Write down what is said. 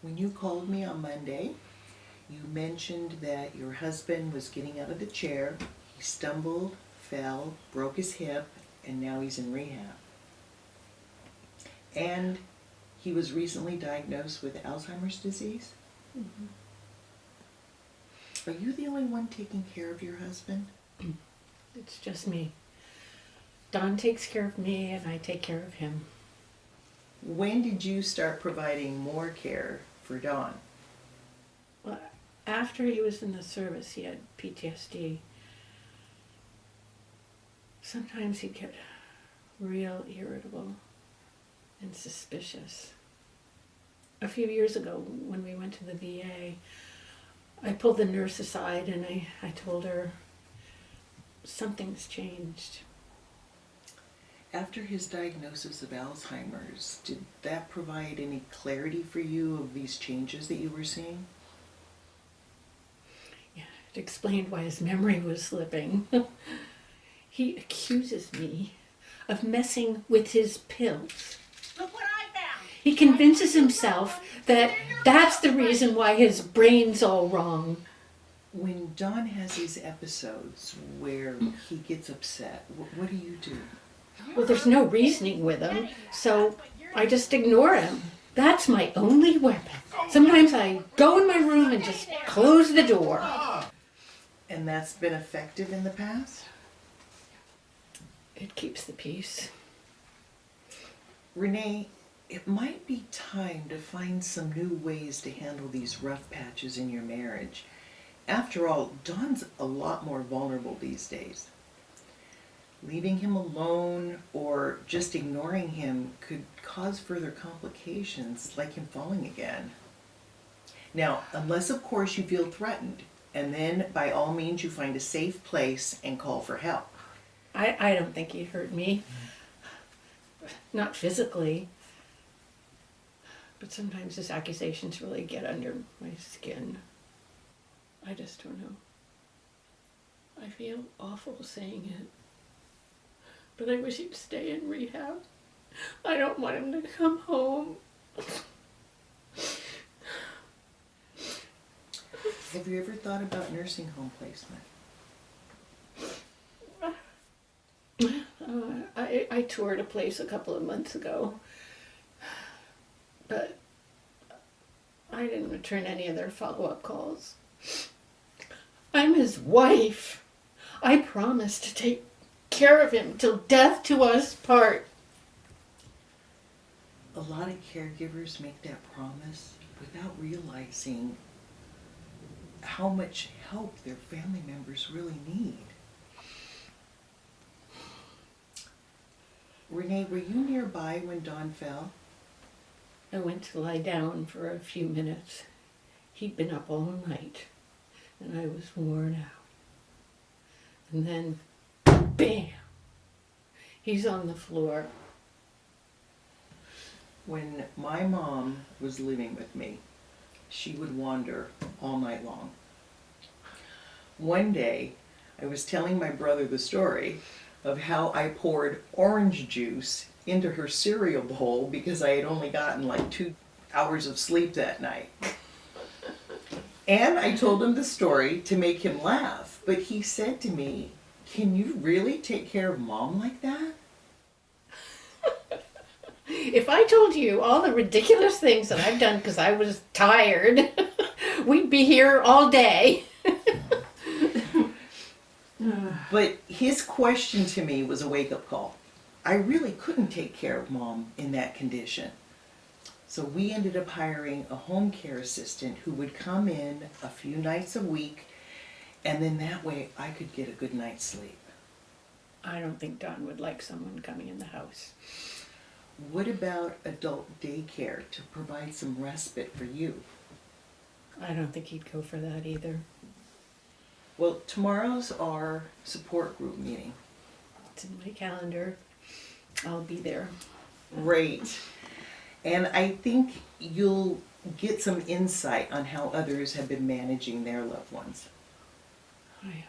When you called me on Monday, you mentioned that your husband was getting out of the chair, he stumbled, fell, broke his hip, and now he's in rehab. And he was recently diagnosed with Alzheimer's disease. Mm-hmm. Are you the only one taking care of your husband? It's just me. Don takes care of me and I take care of him. When did you start providing more care for Don? Well, after he was in the service, he had PTSD. Sometimes he'd get real irritable and suspicious. A few years ago, when we went to the VA, I pulled the nurse aside and I told her, something's changed. After his diagnosis of Alzheimer's, did that provide any clarity for you of these changes that you were seeing? Yeah, it explained why his memory was slipping. He accuses me of messing with his pills. Look what I found! He convinces himself that that's the reason why his brain's all wrong. When Don has these episodes where he gets upset, what do you do? Well, there's no reasoning with him, so I just ignore him. That's my only weapon. Sometimes I go in my room and just close the door. And that's been effective in the past? It keeps the peace. Renee, it might be time to find some new ways to handle these rough patches in your marriage. After all, Don's a lot more vulnerable these days. Leaving him alone or just ignoring him could cause further complications, like him falling again. Now, unless of course you feel threatened, and then by all means you find a safe place and call for help. I don't think he hurt me. Not physically. But sometimes his accusations really get under my skin. I just don't know. I feel awful saying it. But I wish he'd stay in rehab. I don't want him to come home. Have you ever thought about nursing home placement? I toured a place a couple of months ago, but I didn't return any of their follow-up calls. I'm his wife. I promised to take care of him till death to us part. A lot of caregivers make that promise without realizing how much help their family members really need. Renee, were you nearby when Don fell? I went to lie down for a few minutes. He'd been up all night, and I was worn out. And then, bam! He's on the floor. When my mom was living with me, she would wander all night long. One day, I was telling my brother the story of how I poured orange juice into her cereal bowl because I had only gotten like 2 hours of sleep that night. And I told him the story to make him laugh, but he said to me, "Can you really take care of Mom like that?" If I told you all the ridiculous things that I've done because I was tired, we'd be here all day. But his question to me was a wake-up call. I really couldn't take care of Mom in that condition. So we ended up hiring a home care assistant who would come in a few nights a week, and then that way I could get a good night's sleep. I don't think Don would like someone coming in the house. What about adult daycare to provide some respite for you? I don't think he'd go for that either. Well, tomorrow's our support group meeting. It's in my calendar. I'll be there. Great. And I think you'll get some insight on how others have been managing their loved ones. I